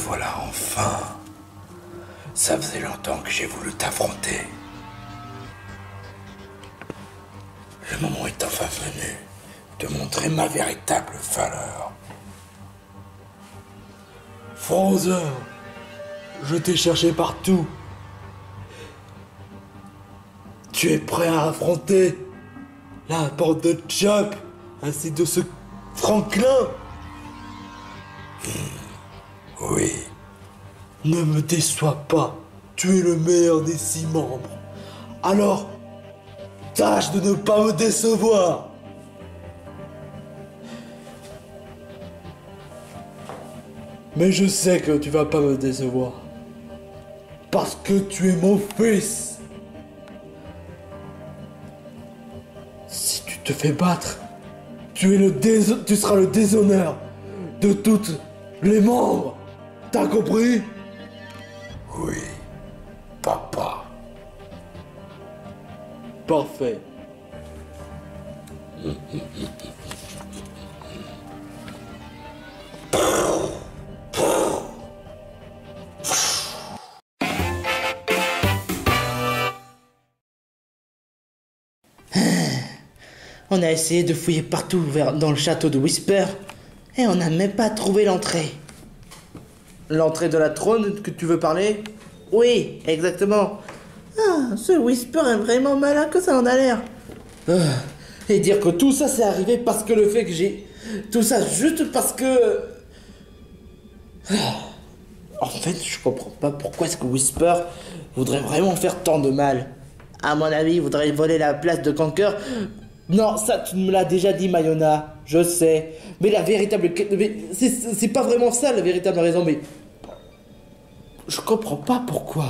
voilà enfin. Ça faisait longtemps que j'ai voulu t'affronter. Le moment est enfin venu de montrer ma véritable valeur. Franzer, je t'ai cherché partout. Tu es prêt à affronter la bande de Chop ainsi de ce Franklin? Oui. Ne me déçois pas, tu es le meilleur des 6 membres. Alors, tâche de ne pas me décevoir. Mais je sais que tu vas pas me décevoir. Parce que tu es mon fils. Si tu te fais battre, tu seras le déshonneur de toutes les membres. T'as compris? Oui, papa. Parfait. On a essayé de fouiller partout dans le château de Whisper et on n'a même pas trouvé l'entrée. L'entrée de la trône que tu veux parler? Oui, exactement. Ah, ce Whisper est vraiment malin que ça en a l'air. Et dire que tout ça c'est arrivé parce que le fait que j'ai... Tout ça juste parce que... En fait, je comprends pas pourquoi est-ce que Whisper voudrait vraiment faire tant de mal. À mon avis, il voudrait voler la place de Conker. Non, ça tu me l'as déjà dit, Mayona. Je sais. Mais la véritable... Mais c'est pas vraiment ça la véritable raison, mais... Je comprends pas pourquoi.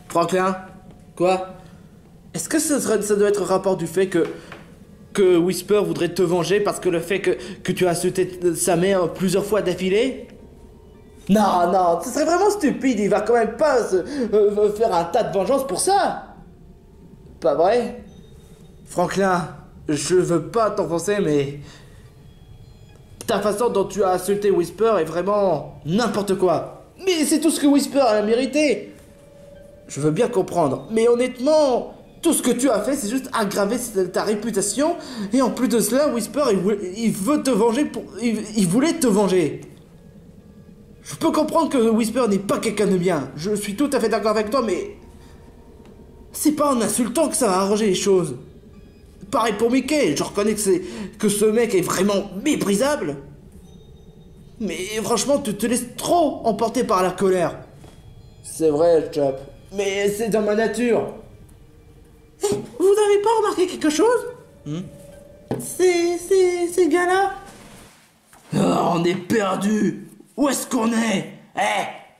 Franklin? Quoi? Est-ce que ça doit être rapport du fait que Whisper voudrait te venger parce que le fait que tu as insulté sa mère plusieurs fois d'affilée? Non, non, ce serait vraiment stupide, il va quand même pas faire un tas de vengeance pour ça. Pas vrai? Franklin, je veux pas t'enfoncer, mais... Ta façon dont tu as insulté Whisper est vraiment n'importe quoi. Mais c'est tout ce que Whisper a mérité. Je veux bien comprendre, mais honnêtement, tout ce que tu as fait, c'est juste aggraver ta réputation. Et en plus de cela, Whisper, il veut te venger il voulait te venger. Je peux comprendre que Whisper n'est pas quelqu'un de bien. Je suis tout à fait d'accord avec toi, mais... C'est pas en insultant que ça va arranger les choses. Pareil pour Mickey, je reconnais que ce mec est vraiment méprisable. Mais franchement, tu te laisses trop emporter par la colère. C'est vrai, Chop. Mais c'est dans ma nature. Vous n'avez pas remarqué quelque chose? Ces gars-là? Oh, on est perdu. Où est-ce qu'on est?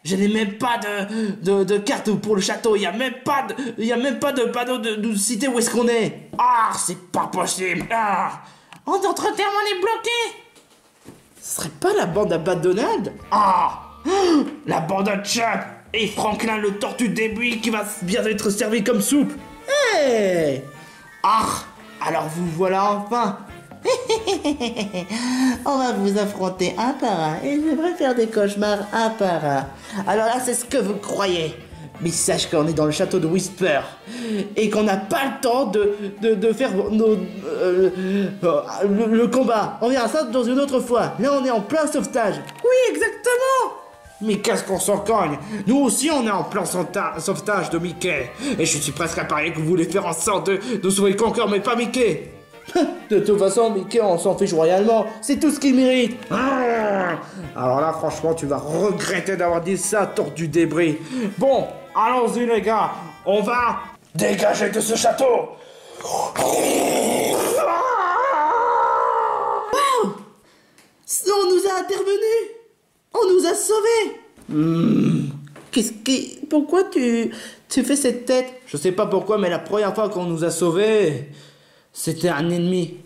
Je n'ai même pas de carte pour le château. Il y a même pas de panneau de cité où est-ce qu'on est. Ah, c'est pas possible. Ah. En d'autres termes, on est bloqué. Ce serait pas la bande à Bad Donald? Ah, la bande à Chop et Franklin le tortue débris qui va bien être servi comme soupe. Hey. Ah, alors vous voilà enfin. On va vous affronter un par un et j'aimerais faire des cauchemars un par un. Alors là, c'est ce que vous croyez. Mais sache qu'on est dans le château de Whisper et qu'on n'a pas le temps de faire le combat. On verra ça dans une autre fois. Là, on est en plein sauvetage. Oui, exactement. Mais qu'est-ce qu'on s'en cogne? Nous aussi, on est en plein sauvetage de Mickey. Et je suis presque à parier que vous voulez faire en sorte de sauver Conker, mais pas Mickey. De toute façon, Mickey, on s'en fiche royalement. C'est tout ce qu'il mérite. Alors là, franchement, tu vas regretter d'avoir dit ça, tortue débris. Bon, allons-y, les gars. On va dégager de ce château. Wow! On nous a intervenus. On nous a sauvés. Pourquoi tu fais cette tête? Je sais pas pourquoi, mais la première fois qu'on nous a sauvés... C'était un ennemi.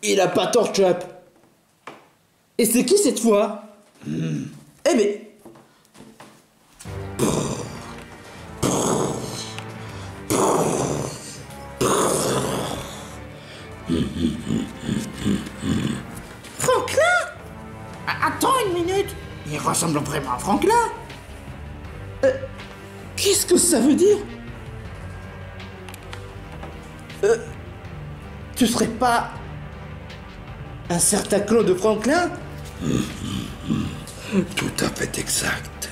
Il a pas tort, Chop. Et c'est qui cette fois? Eh mais... Franklin? Attends une minute. ressembles vraiment à Franklin. Qu'est-ce que ça veut dire? Tu serais pas un certain Claude Franklin? Tout à fait exact.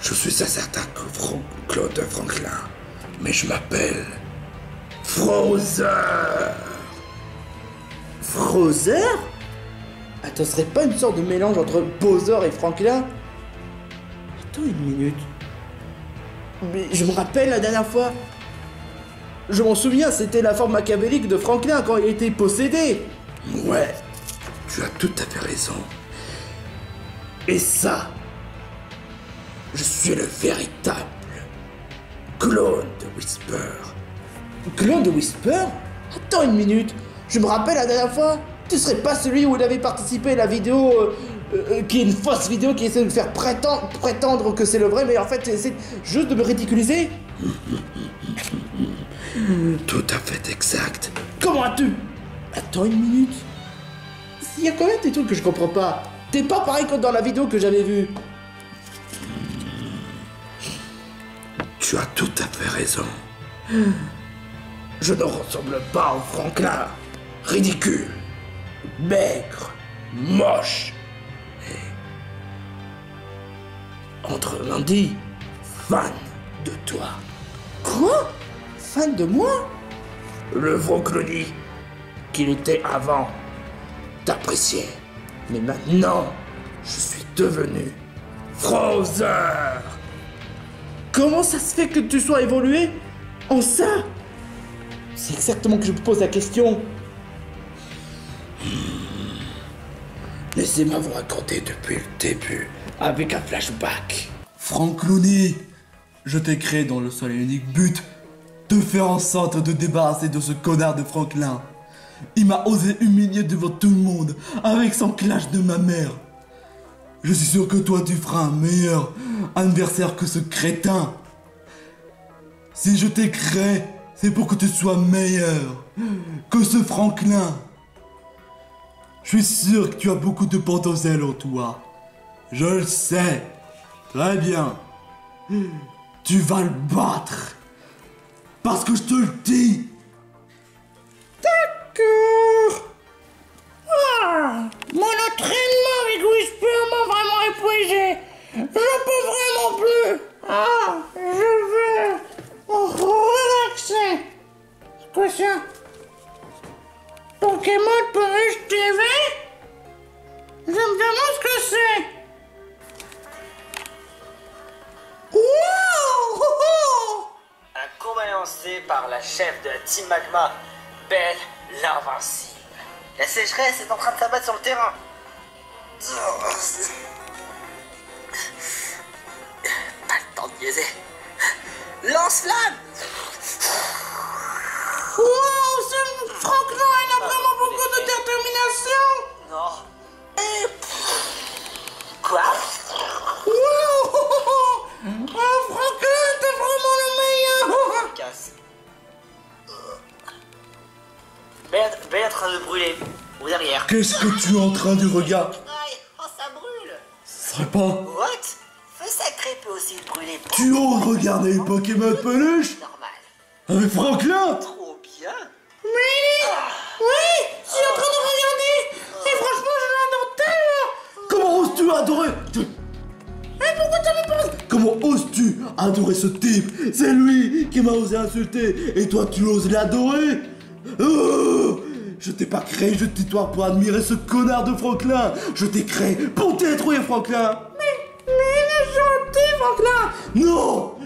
Je suis un certain Claude Franklin, mais je m'appelle Frozeur. Frozeur? Attends, ce serait pas une sorte de mélange entre Bowser et Franklin? Attends une minute. Mais je me rappelle la dernière fois. Je m'en souviens, c'était la forme machiavélique de Franklin quand il était possédé. Ouais, tu as tout à fait raison. Et ça, je suis le véritable clone de Whisper. Clone de Whisper? Attends une minute. Je me rappelle la dernière fois. Tu serais pas celui où il avait participé à la vidéo qui est une fausse vidéo qui essaie de faire prétendre que c'est le vrai, mais en fait c'est juste de me ridiculiser? Tout à fait exact. Comment as-tu... Attends une minute. Il y a quand même des trucs que je comprends pas. T'es pas pareil que dans la vidéo que j'avais vue. Tu as tout à fait raison. Je ne ressemble pas au Franklin. Ridicule, maigre, moche. Et, autrement dit, fan de toi. Quoi? Fan de moi? Le Vrocloni qu'il était avant t'appréciait. Mais maintenant, je suis devenu Frozeur. Comment ça se fait que tu sois évolué en ça? C'est exactement que je me pose la question. Laissez-moi vous raconter depuis le début, avec un flashback. Frankloni, je t'ai créé dans le seul et unique but de faire en sorte de débarrasser de ce connard de Franklin. Il m'a osé humilier devant tout le monde avec son clash de ma mère. Je suis sûr que toi tu feras un meilleur adversaire que ce crétin. Si je t'ai créé, c'est pour que tu sois meilleur que ce Franklin. Je suis sûr que tu as beaucoup de potentiel en toi. Je le sais. Très bien. Tu vas le battre. Parce que je te le dis. D'accord. Ah, mon entraînement avec Whisper m'a vraiment épuisé. Je peux vraiment plus. Ah, je veux relaxer. C'est quoi ça? Pokémon Peluche TV? Je me demande ce que c'est. Wow! Un combat lancé par la chef de la Team Magma, Belle l'Invincible. La sécheresse est en train de s'abattre sur le terrain. Pas le temps de niaiser. Lance-flamme! Wow, ce Franklin, il a vraiment beaucoup de détermination. Non. Quoi? Wow! Oh, Franklin, t'es vraiment le meilleur. Casse. Belle est en train de brûler. Au derrière. Qu'est-ce que tu es en train de regarder? Aïe, oh ça brûle. Ce serait pas... What? Feu sacré peut aussi brûler. Tu oses regarder les Pokémon peluche Normal. avec Franklin? Trop bien. Oui, je suis en train de regarder. Et franchement, je l'adore tellement. Comment oses-tu adorer... Mais pourquoi tu me penses? Comment oses-tu adorer ce type? C'est lui qui m'a osé insulter et toi tu oses l'adorer? Oh, je t'ai pas créé juste histoire pour admirer ce connard de Franklin. Je t'ai créé pour détruire Franklin. Mais il est gentil, Franklin. Non,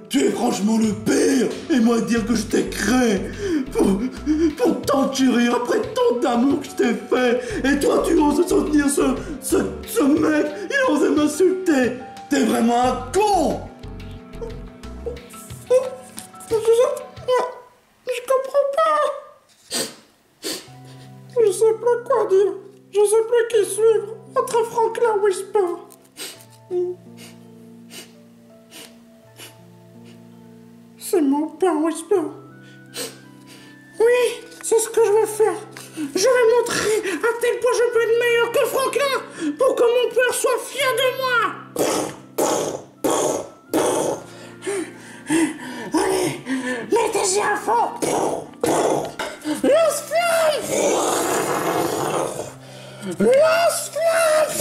tu es franchement le pire. Et moi dire que je t'ai créé pour t'enturer après tant d'amour que je t'ai fait. Et toi tu oses soutenir ce mec. Il osait m'insulter. T'es vraiment un con. Je comprends pas. Je sais plus quoi dire. Je sais plus qui suivre entre Franklin et Whisper. C'est mon père Whisper. Oui, c'est ce que je veux faire. Je vais montrer à quel point je peux être meilleur que Franklin pour que mon père soit fier de moi. Allez, mettez-y à fond. Lance-flamme. Lance-flamme.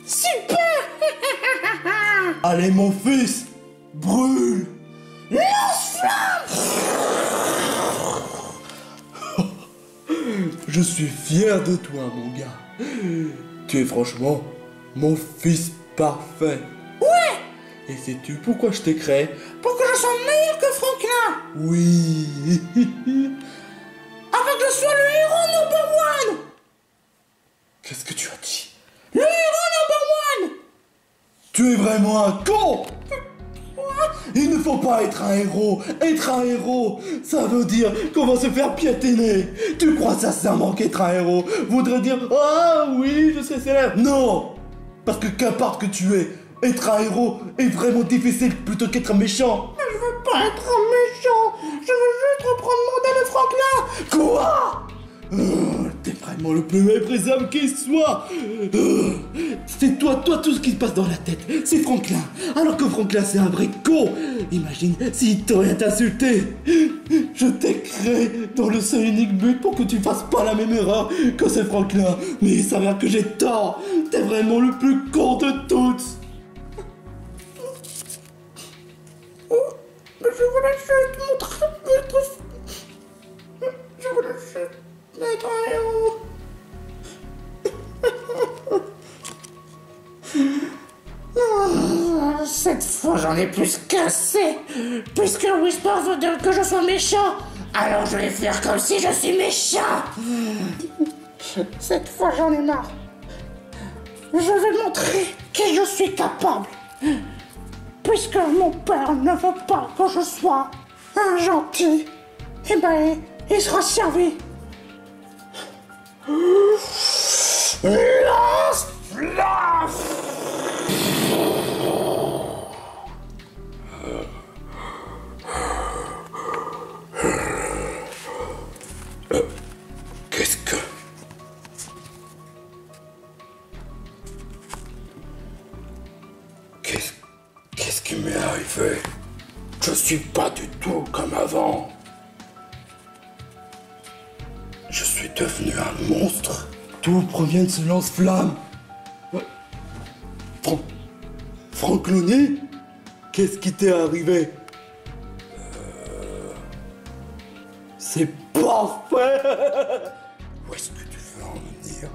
Super. Allez mon fils, brûle. Lance-flamme. Je suis fier de toi, mon gars. Tu es franchement mon fils parfait. Ouais. Et sais-tu pourquoi je t'ai créé? Pour que je sois meilleur que Franklin. Oui. Afin que je sois le héros number one. Qu'est-ce que tu as dit? Le héros number one. Tu es vraiment un con. Il ne faut pas être un héros. Être un héros, ça veut dire qu'on va se faire piétiner. Tu crois sincèrement qu'être un héros voudrait dire « Ah oui, je serai célèbre ». Non. Parce que qu'importe que tu es, être un héros est vraiment difficile plutôt qu'être méchant. Mais je veux pas être un méchant. Je veux juste reprendre mon modèle de Franklin. Quoi? T'es vraiment le plus méprisable qui soit. C'est toi, tout ce qui se passe dans la tête, c'est Franklin. Alors que Franklin, c'est un vrai con. Imagine s'il t'aurait insulté. Je t'ai créé dans le seul unique but pour que tu fasses pas la même erreur que c'est Franklin. Mais il s'avère que j'ai tort. T'es vraiment le plus con de tous. Mais je voulais juste montrer notre... Je voulais juste être un héros. Cette fois j'en ai plus qu'assez. Puisque Whisper veut que je sois méchant, alors je vais faire comme si je suis méchant. Cette fois j'en ai marre. Je vais montrer qui je suis capable. Puisque mon père ne veut pas que je sois un gentil, eh ben, il sera servi. Lance-flamme. Qu'est-ce que... Qu'est-ce qui m'est arrivé? Je suis pas du tout comme avant. Je suis devenu un monstre. Tout provient de ce lance-flamme. Franklin, qu'est-ce qui t'est arrivé? C'est parfait. Où est-ce que tu veux en venir?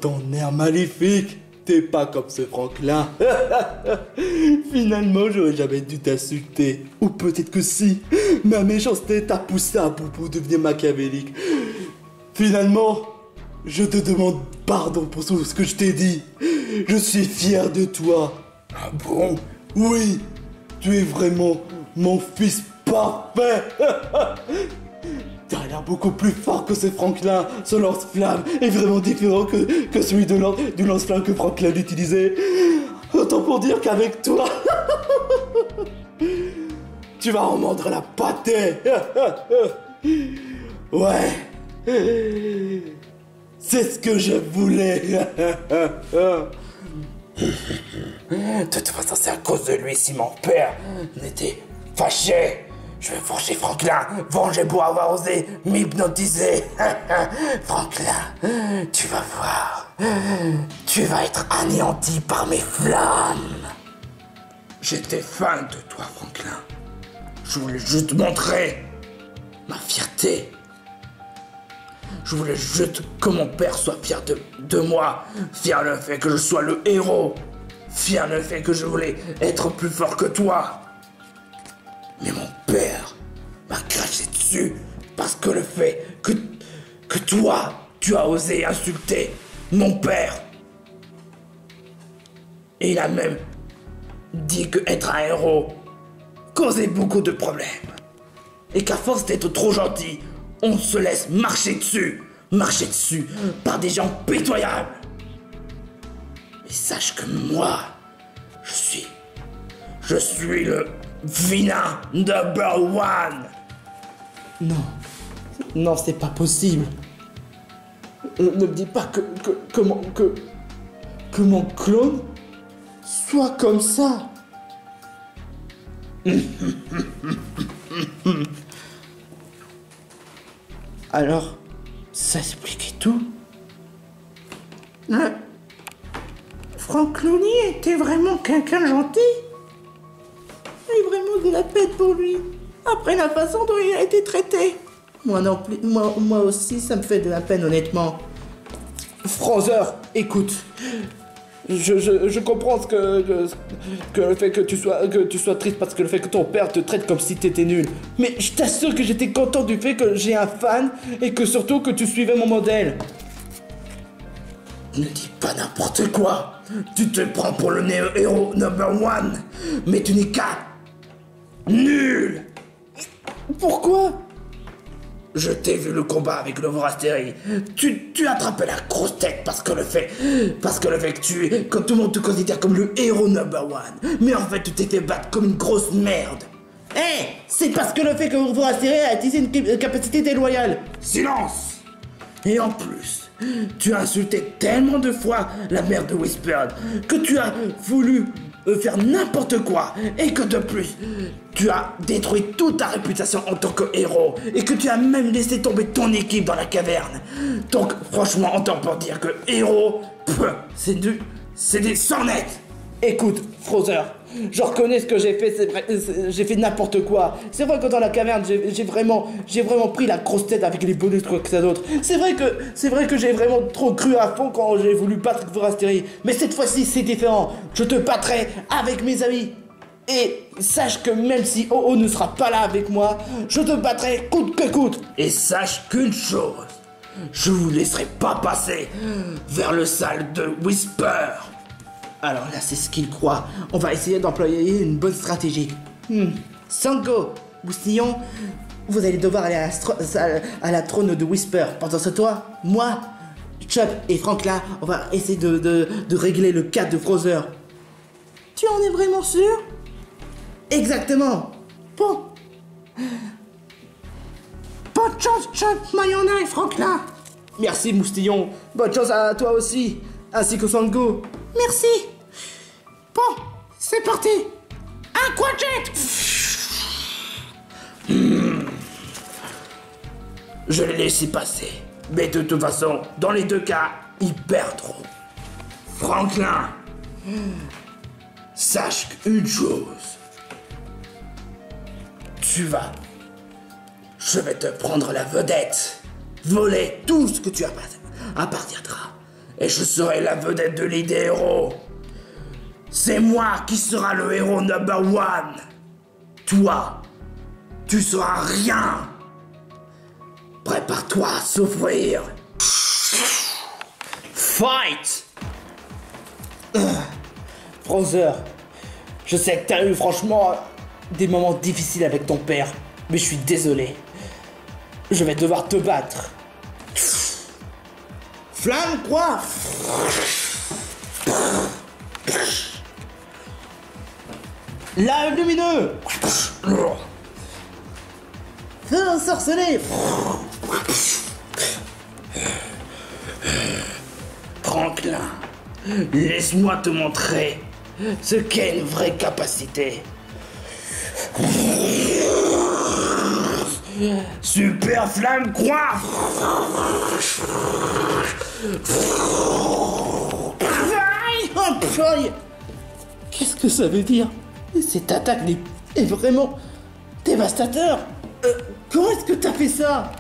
Ton air maléfique. T'es pas comme ce Franklin. Finalement, j'aurais jamais dû t'insulter. Ou peut-être que si. Ma méchanceté t'a poussé à bout pour devenir machiavélique. Finalement, je te demande pardon pour tout ce que je t'ai dit. Je suis fier de toi. Ah bon? Oui, tu es vraiment mon fils parfait. T'as l'air beaucoup plus fort que ce Franklin. Ce lance-flamme est vraiment différent que celui du lance-flamme que Franklin utilisait. Autant pour dire qu'avec toi, tu vas en mordre la pâtée. Ouais, c'est ce que je voulais. De toute façon, c'est à cause de lui si mon père n'était fâché. Je vais venger Franklin, venger pour avoir osé m'hypnotiser. Franklin, tu vas voir. Tu vas être anéanti par mes flammes. J'étais fan de toi, Franklin. Je voulais juste montrer ma fierté. Je voulais juste que mon père soit fier de moi. Fier le fait que je sois le héros. Fier le fait que je voulais être plus fort que toi. Mais mon père m'a craché dessus parce que le fait que toi, tu as osé insulter mon père. Et il a même dit que être un héros causait beaucoup de problèmes. Et qu'à force d'être trop gentil, on se laisse marcher dessus par des gens pitoyables. Mais sache que moi, je suis le vilain number one. Non, Non, c'est pas possible. Ne me dis pas que mon clone soit comme ça. Alors, ça explique tout. Frank Clooney était vraiment quelqu'un de gentil. J'ai vraiment de la peine pour lui. Après la façon dont il a été traité. Moi non plus, moi aussi, ça me fait de la peine, honnêtement. Frozeur, écoute. Je comprends que le fait que tu sois triste parce que le fait que ton père te traite comme si t'étais nul. Mais je t'assure que j'étais content du fait que j'ai un fan et que surtout que tu suivais mon modèle. Ne dis pas n'importe quoi. Tu te prends pour le héros number one. Mais tu n'es qu'un nul. Pourquoi? Je t'ai vu le combat avec le Vorasteri. Tu as attrapé la grosse tête parce que le fait que tout le monde te considère comme le héros number one. Mais en fait, tu t'es fait battre comme une grosse merde. C'est parce que le fait que Vorasteri a utilisé une capacité déloyale. Silence. Et en plus, tu as insulté tellement de fois la mère de Whispered que tu as voulu faire n'importe quoi et que de plus, tu as détruit toute ta réputation en tant que héros et que tu as même laissé tomber ton équipe dans la caverne. Donc franchement, autant pour dire que héros, c'est des sornettes. Écoute, Frozeur, je reconnais ce que j'ai fait, c'est vrai, j'ai fait n'importe quoi. C'est vrai que dans la caverne, j'ai vraiment pris la grosse tête avec les bonus quoi que ça d'autre. C'est vrai que j'ai vraiment trop cru à fond quand j'ai voulu battre Vorasteri. Mais cette fois-ci, c'est différent. Je te battrai avec mes amis. Et sache que même si Oh ne sera pas là avec moi, je te battrai coûte que coûte. Et sache qu'une chose, je vous laisserai pas passer vers le salle de Whisper. Alors là, c'est ce qu'il croit. On va essayer d'employer une bonne stratégie. Sango, Moustillon, vous allez devoir aller à la trône de Whisper. Pendant ce temps, moi, Chuck et Franklin, on va essayer de régler le cas de Frozeur. Tu en es vraiment sûr? Exactement. Bon. Bonne chance, Chuck, Mayona et Franklin. Merci, Moustillon. Bonne chance à toi aussi, ainsi que Sango. Merci. Bon, c'est parti. Aquajet. Je l'ai laissé passer. Mais de toute façon, dans les deux cas, ils perdront. Franklin, sache une chose. Je vais te prendre la vedette. Voler tout ce que tu appartiendras. Et je serai la vedette de l'idée héros. C'est moi qui sera le héros number one. Toi, tu seras rien. Prépare-toi à souffrir. Fight! Frozeur, je sais que t'as eu franchement des moments difficiles avec ton père, mais je suis désolé. Je vais devoir te battre. Flamme quoi? Là, lumineux! Feu ensorcelé! Franklin, laisse-moi te montrer ce qu'est une vraie capacité. Super flamme croix. Qu'est-ce que ça veut dire? Cette attaque est vraiment dévastateur. Comment est-ce que t'as fait ça?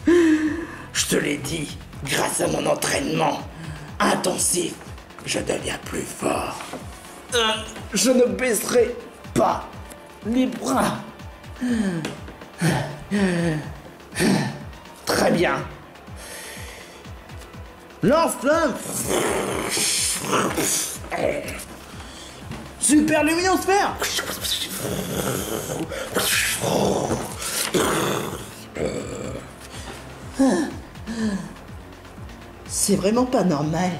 Je te l'ai dit, grâce à mon entraînement intensif, je deviens plus fort. Je ne baisserai pas les bras. Très bien. Lance-flamme. Super luminosphère. C'est vraiment pas normal.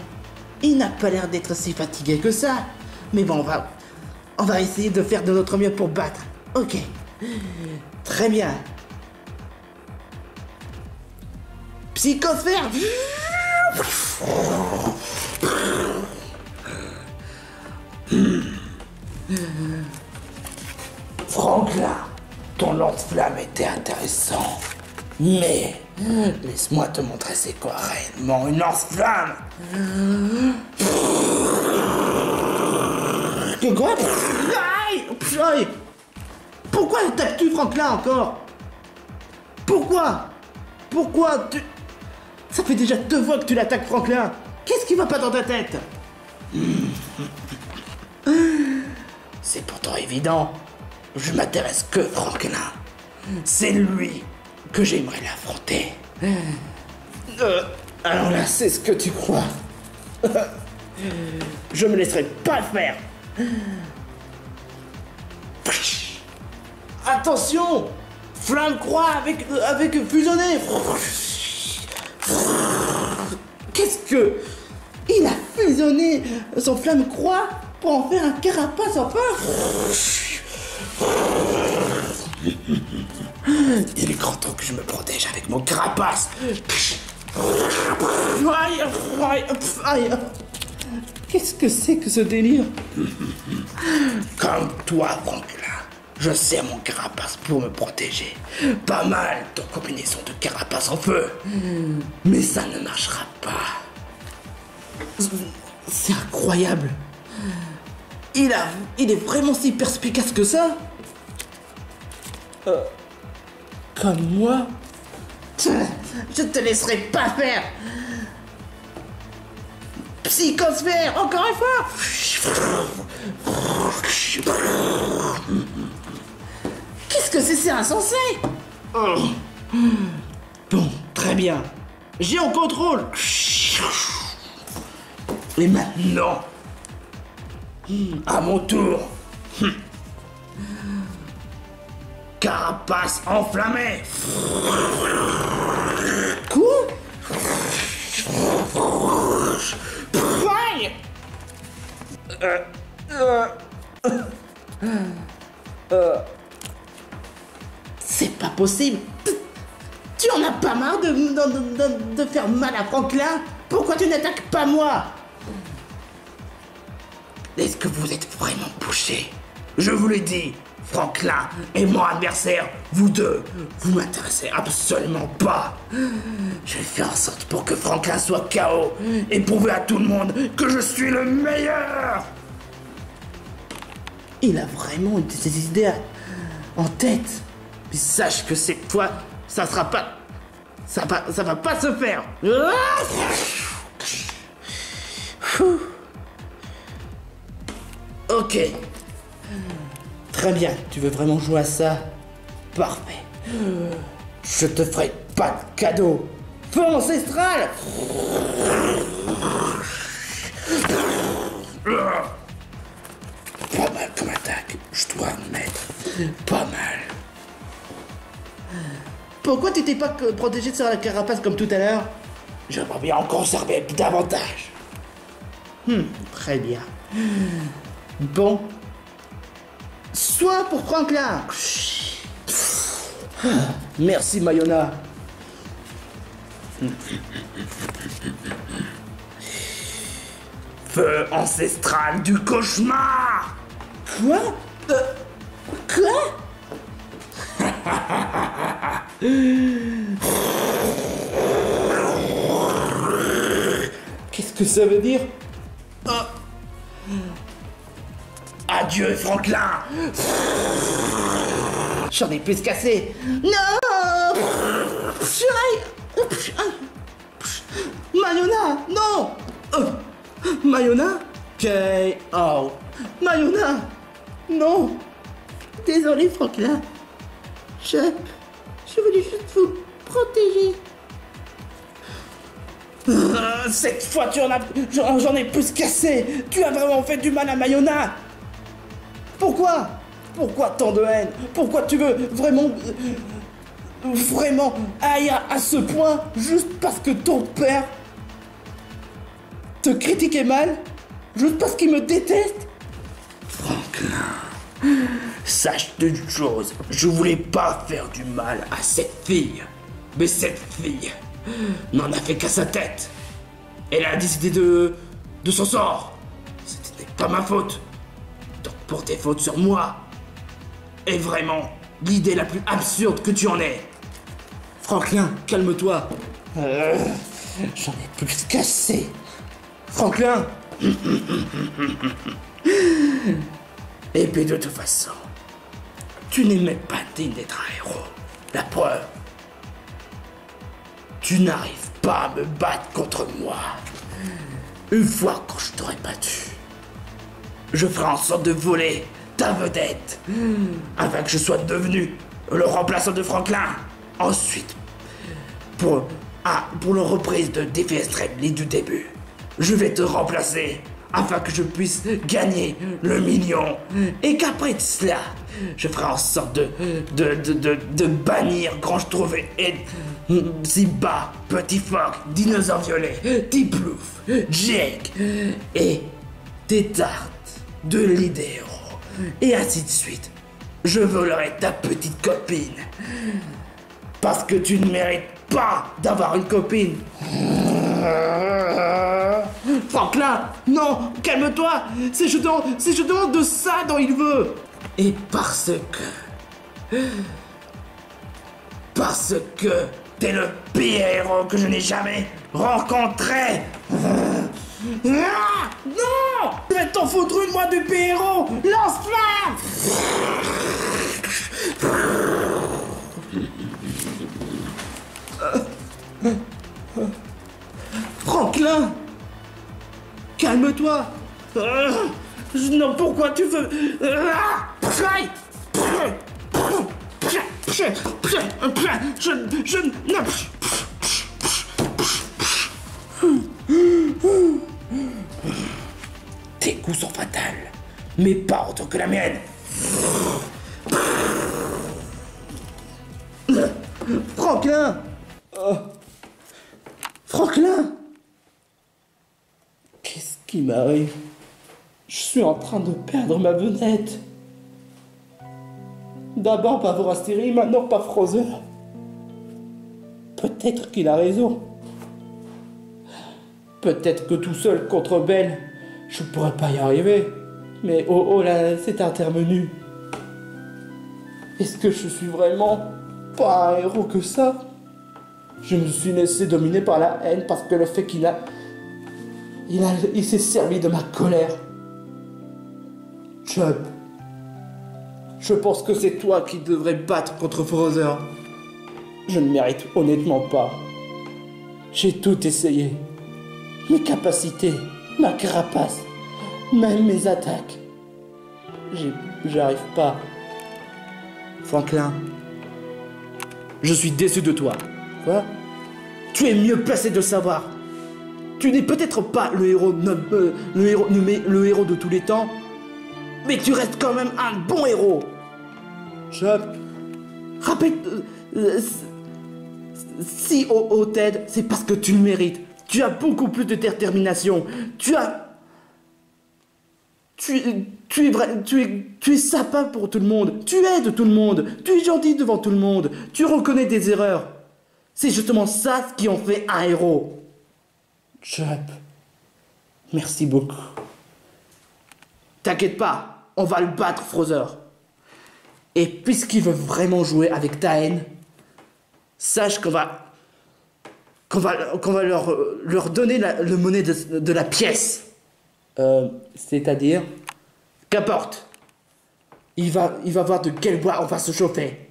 Il n'a pas l'air d'être si fatigué que ça. Mais bon, on va essayer de faire de notre mieux pour battre. Ok. Très bien. Psychosphère. Franklin, ton lance-flamme était intéressant. Mais laisse-moi te montrer c'est quoi réellement une lance-flamme. Que quoi? Aïe! Aïe! Pourquoi attaques-tu Franklin encore? Pourquoi? Pourquoi tu... Ça fait déjà 2 fois que tu l'attaques Franklin. Qu'est-ce qui va pas dans ta tête? C'est pourtant évident. Je m'intéresse que Franklin. C'est lui que j'aimerais l'affronter. Alors là, c'est ce que tu crois. Je me laisserai pas le faire. Attention! Flamme croix avec fusionné. Qu'est-ce que... Il a fusionné son flamme croix pour en faire un carapace en feu. Il est grand temps que je me protège avec mon carapace. Aïe, aïe, aïe. Qu'est-ce que c'est que ce délire? Comme toi, Franklin, je sers mon carapace pour me protéger. Pas mal ton combinaison de carapace en feu. Mais ça ne marchera pas. C'est incroyable. Il est vraiment si perspicace que ça? Comme moi? Je te laisserai pas faire. Psychosphère, encore une fois. Qu'est-ce que c'est insensé? Bon, très bien. J'ai en contrôle. Et maintenant, à mon tour. Carapace enflammée. Quoi? Aïe! C'est pas possible. Tu en as pas marre de faire mal à Franklin? Pourquoi tu n'attaques pas moi? Est-ce que vous êtes vraiment bouché? Je vous l'ai dit, Franklin est mon adversaire. Vous deux, vous m'intéressez absolument pas. Je vais faire en sorte pour que Franklin soit KO et prouver à tout le monde que je suis le meilleur. Il a vraiment des idées en tête. Mais sache que cette fois, ça sera pas... Ça va pas se faire. Ok. Très bien, tu veux vraiment jouer à ça? Parfait. Je te ferai pas de cadeau. Feu ancestral. Pas mal comme attaque, je dois admettre. Pas mal. Pourquoi tu t'es pas protégé sur la carapace comme tout à l'heure? J'aimerais bien en conserver davantage. Très bien. Bon. Soit pour Franklin. Merci Mayona. Feu ancestral du cauchemar. Quoi? Quoi? Qu'est-ce que ça veut dire? Adieu, Franklin. J'en ai plus cassé. Non! Mayona, non! Mayona? K.O. Mayona! Non! Désolé, Franklin. Je voulais juste vous protéger. Cette fois, j'en ai plus cassé. Tu as vraiment fait du mal à Mayona. Pourquoi? Pourquoi tant de haine? Pourquoi tu veux vraiment haïr à ce point juste parce que ton père te critiquait mal? Juste parce qu'il me déteste? Franklin, sache une chose, je voulais pas faire du mal à cette fille. Mais cette fille n'en a fait qu'à sa tête. Elle a décidé de son sort. Ce n'est pas ma faute. Donc pour tes fautes sur moi est vraiment l'idée la plus absurde que tu en aies. Franklin, calme-toi. J'en ai plus qu'assez. Franklin. Et puis de toute façon, tu n'es même pas digne d'être un héros. La preuve, tu n'arrives pas à me battre contre moi. Une fois quand je t'aurais battu, je ferai en sorte de voler ta vedette afin que je sois devenu le remplaçant de Franklin. Ensuite, pour la reprise de Défi Extrême League du début, je vais te remplacer afin que je puisse gagner le million. Et qu'après cela, je ferai en sorte de bannir Grange Trouvé et Simba, Petit Phoque, Dinosaure Violet, Deep Plouf, Jake et des tartes de l'île des héros. Et ainsi de suite. Je volerai ta petite copine. Parce que tu ne mérites pas d'avoir une copine. Franklin, non, calme-toi. C'est je demande de ça dont il veut. Et parce que t'es le pire héros que je n'ai jamais rencontré. Ah, non, je vais t'en foutre une, moi, du héros. Lance-flamme. Franklin, calme-toi. Non, pourquoi tu veux... Tes coups sont fatals, mais pas autant que la mienne. Franklin. Franklin. Qu'est-ce qui m'arrive? Je suis en train de perdre ma vedette. D'abord par Vorastiri, maintenant par Frozer. Peut-être qu'il a raison. Peut-être que tout seul contre Belle, je pourrais pas y arriver. Mais oh là, c'est intervenu. Est-ce que je suis vraiment pas un héros que ça? Je me suis laissé dominer par la haine parce que le fait il s'est servi de ma colère. Chub, je pense que c'est toi qui devrais battre contre Frozer. Je ne mérite honnêtement pas. J'ai tout essayé. Mes capacités, ma carapace, même mes attaques. J'arrive pas. Franklin, je suis déçu de toi. Quoi? Tu es mieux placé de savoir. Tu n'es peut-être pas le héros de tous les temps, mais tu restes quand même un bon héros. Chop, rappelle... si Ted, c'est parce que tu le mérites. Tu as beaucoup plus de détermination. Tu es sympa pour tout le monde. Tu aides tout le monde. Tu es gentil devant tout le monde. Tu reconnais tes erreurs. C'est justement ça ce qui en fait un héros. Chop, merci beaucoup. T'inquiète pas, on va le battre, Frozer. Et puisqu'il veut vraiment jouer avec ta haine, sache qu'on va leur donner le monnaie de la pièce. C'est-à-dire? Qu'importe. Il va voir de quel bois on va se chauffer.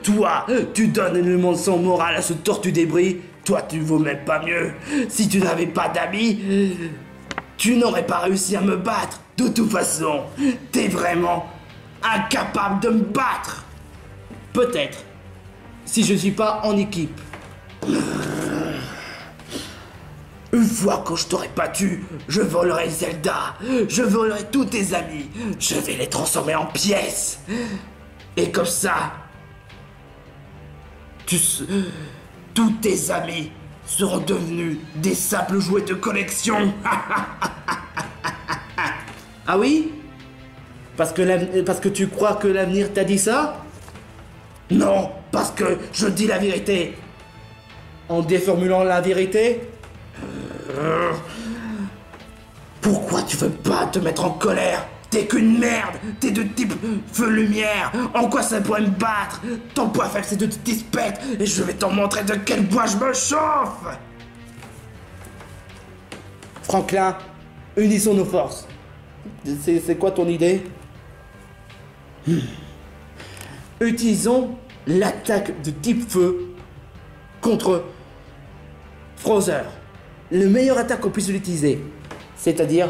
Toi, tu donnes une leçon morale à ce tortu débris. Toi, tu vaux même pas mieux. Si tu n'avais pas d'amis, tu n'aurais pas réussi à me battre. De toute façon, t'es vraiment incapable de me battre. Peut-être. Si je suis pas en équipe. Une fois que je t'aurai battu, je volerai Zelda, je volerai tous tes amis, je vais les transformer en pièces. Et comme ça, tous tes amis seront devenus des simples jouets de collection. Ah oui? Parce que tu crois que l'avenir t'a dit ça? Non, parce que je dis la vérité. En déformulant la vérité? Pourquoi tu veux pas te mettre en colère? T'es qu'une merde! T'es de type feu-lumière! En quoi ça pourrait me battre? Ton point faible c'est de te dispetter et je vais t'en montrer de quel bois je me chauffe! Franklin, unissons nos forces. C'est quoi ton idée? Utilisons l'attaque de type feu contre Frother. Le meilleur attaque qu'on puisse l'utiliser. C'est-à-dire,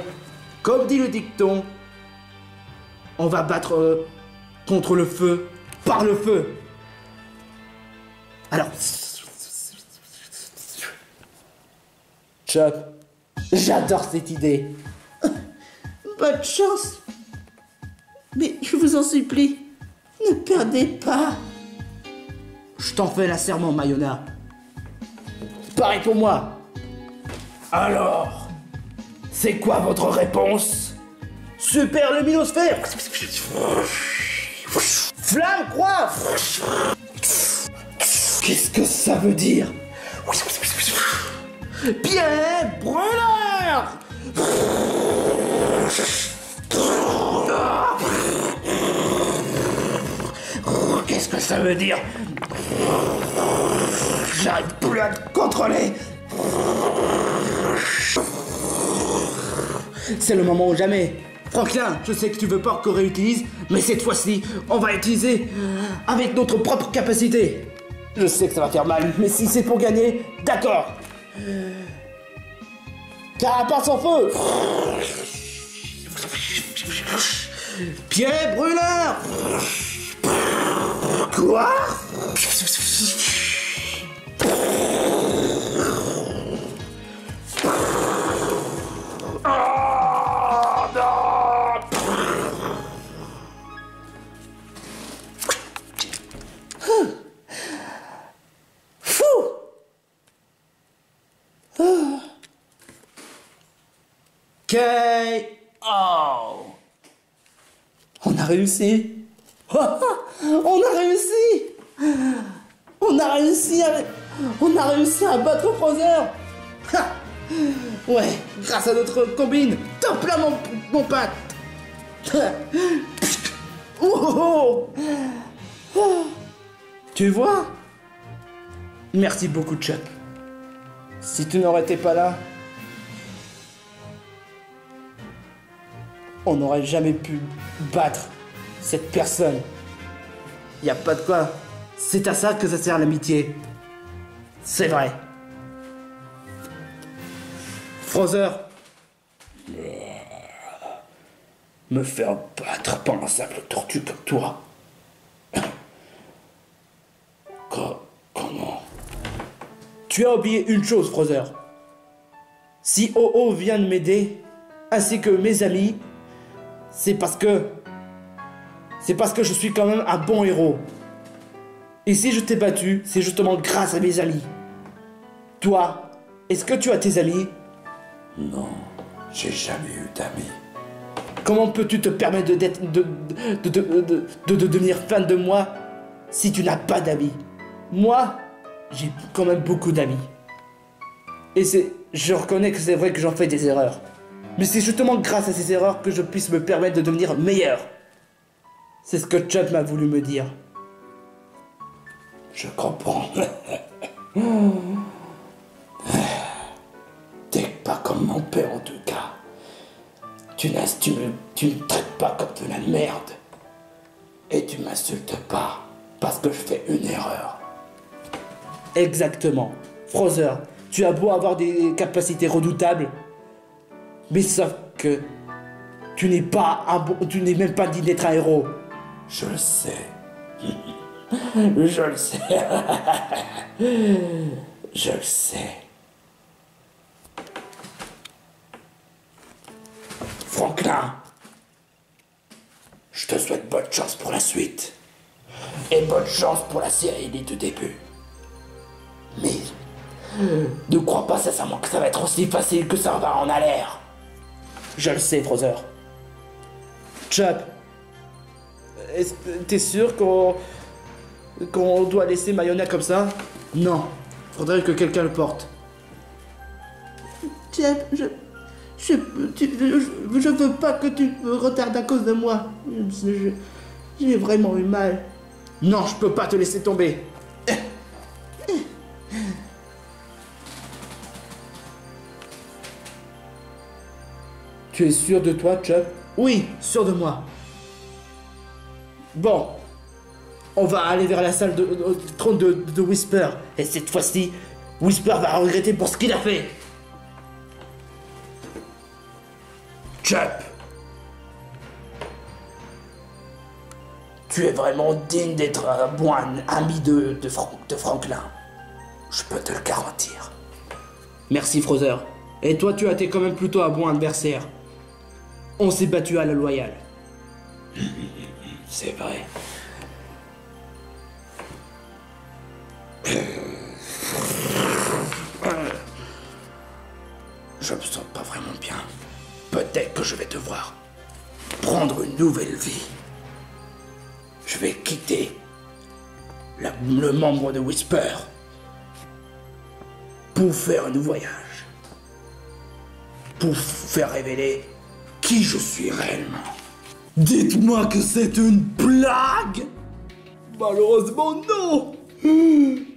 comme dit le dicton, on va battre contre le feu par le feu. Alors, Chop, j'adore cette idée. Bonne chance. Mais je vous en supplie, ne perdez pas. Je t'en fais la serment, Mayona. Pareil pour moi. Alors, c'est quoi votre réponse? Super luminosphère. Flamme croix. Qu'est-ce que ça veut dire? Bien brûleur. Qu'est-ce que ça veut dire? J'arrive plus à te contrôler. C'est le moment ou jamais. Franklin, je sais que tu veux pas qu'on réutilise, mais cette fois-ci, on va utiliser avec notre propre capacité. Je sais que ça va faire mal, mais si c'est pour gagner, d'accord. Carapace en feu. Pied brûleur. Quoi? Oh non! Fou! K.O. On a réussi! On a réussi! On a réussi à battre Frother! Ouais, grâce à notre combine! Top là mon pote! Oh, oh. Tu vois? Merci beaucoup, Chuck. Si tu n'aurais été pas là, on n'aurait jamais pu battre cette personne. Y a pas de quoi. C'est à ça que ça sert l'amitié. C'est vrai. Frother. Me faire battre par un simple tortue comme toi. Comment? Tu as oublié une chose, Frother. Si OO vient de m'aider, ainsi que mes amis, c'est parce que je suis quand même un bon héros. Et si je t'ai battu, c'est justement grâce à mes amis. Toi, est-ce que tu as tes amis? Non, j'ai jamais eu d'amis. Comment peux-tu te permettre de devenir fan de moi si tu n'as pas d'amis? Moi, j'ai quand même beaucoup d'amis. Et je reconnais que c'est vrai que j'en fais des erreurs. Mais c'est justement grâce à ces erreurs que je puisse me permettre de devenir meilleur. C'est ce que Chuck m'a voulu me dire. Je comprends. T'es pas comme mon père en tout cas. Tu me traites pas comme de la merde. Et tu m'insultes pas parce que je fais une erreur. Exactement. Frother, tu as beau avoir des capacités redoutables, mais sauf que tu n'es même pas digne d'être un héros. Je le sais. Je le sais. Je le sais. Franklin, je te souhaite bonne chance pour la suite. Et bonne chance pour la série dès le début. Mais ne crois pas sincèrement que ça va être aussi facile que ça en a l'air. Je le sais, Frother. Chop, est-ce que t'es sûr qu'on doit laisser Mayona comme ça? Non, Faudrait que quelqu'un le porte. Jeff, je veux pas que tu me retardes à cause de moi. J'ai vraiment eu mal. Non, je peux pas te laisser tomber. Tu es sûr de toi, Chuck? Oui, sûr de moi. Bon, on va aller vers la salle de trône de Whisper. Et cette fois-ci, Whisper va regretter pour ce qu'il a fait. Chuck, tu es vraiment digne d'être un bon ami de Franklin. Je peux te le garantir. Merci, Frother. Et toi, tu as été quand même plutôt un bon adversaire. On s'est battu à la loyale. C'est vrai. Je me sens pas vraiment bien. Peut-être que je vais devoir prendre une nouvelle vie. Je vais quitter le membre de Whisper pour faire un nouveau voyage. Pour faire révéler qui je suis réellement. Dites-moi que c'est une blague! Malheureusement, non!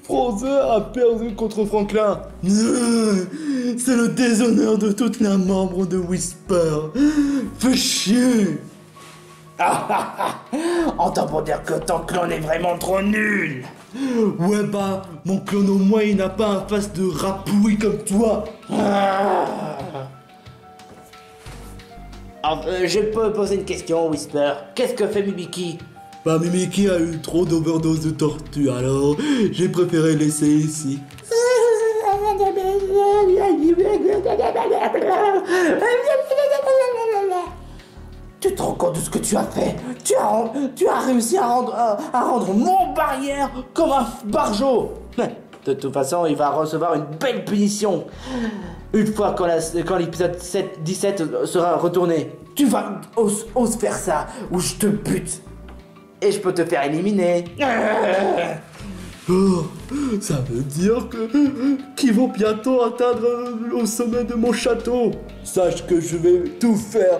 Frother a perdu contre Franklin. C'est le déshonneur de toutes les membres de Whisper. Fais chier! Entends pour dire que ton clone est vraiment trop nul. Ouais bah, mon clone au moins il n'a pas un face de rapouille comme toi. Je peux poser une question, Whisper. Qu'est-ce que fait Mimiki? Bah Mimiki a eu trop d'overdose de tortue, alors j'ai préféré laisser ici. Tu te rends compte de ce que tu as fait? Tu as réussi à rendre mon barrière comme un barjot. De toute façon, il va recevoir une belle punition. Une fois quand l'épisode 17 sera retourné. Tu vas ose faire ça ou je te bute. Et je peux te faire éliminer. Oh, ça veut dire qu'ils vont bientôt atteindre au sommet de mon château. Sache que je vais tout faire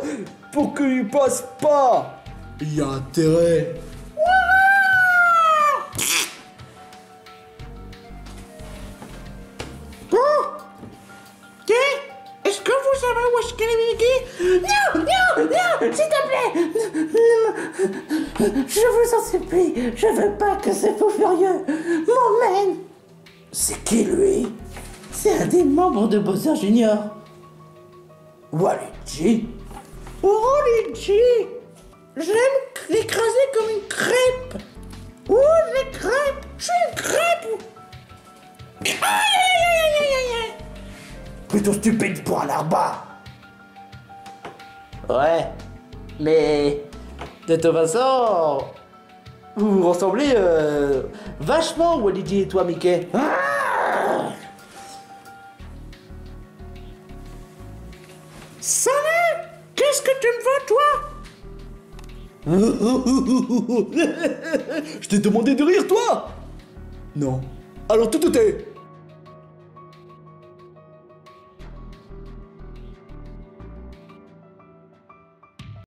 pour qu'ils passent pas. Il y a intérêt. Est-ce que vous savez où est-ce qu'elle est, Mimiki? Non, s'il te plaît. Je vous en supplie, je veux pas que ce fou furieux m'emmène. C'est qui lui? C'est un des membres de Bowser Junior. Waluigi? Waluigi, j'aime l'écraser comme une crêpe. Oh, les crêpes, je suis une crêpe. Aïe. Plutôt stupide pour un arbat. Ouais, mais de toute façon, vous vous ressemblez vachement, Waluigi et toi, Mickey. Salut, qu'est-ce que tu me veux, toi? Je t'ai demandé de rire, toi? Non. Alors tout est.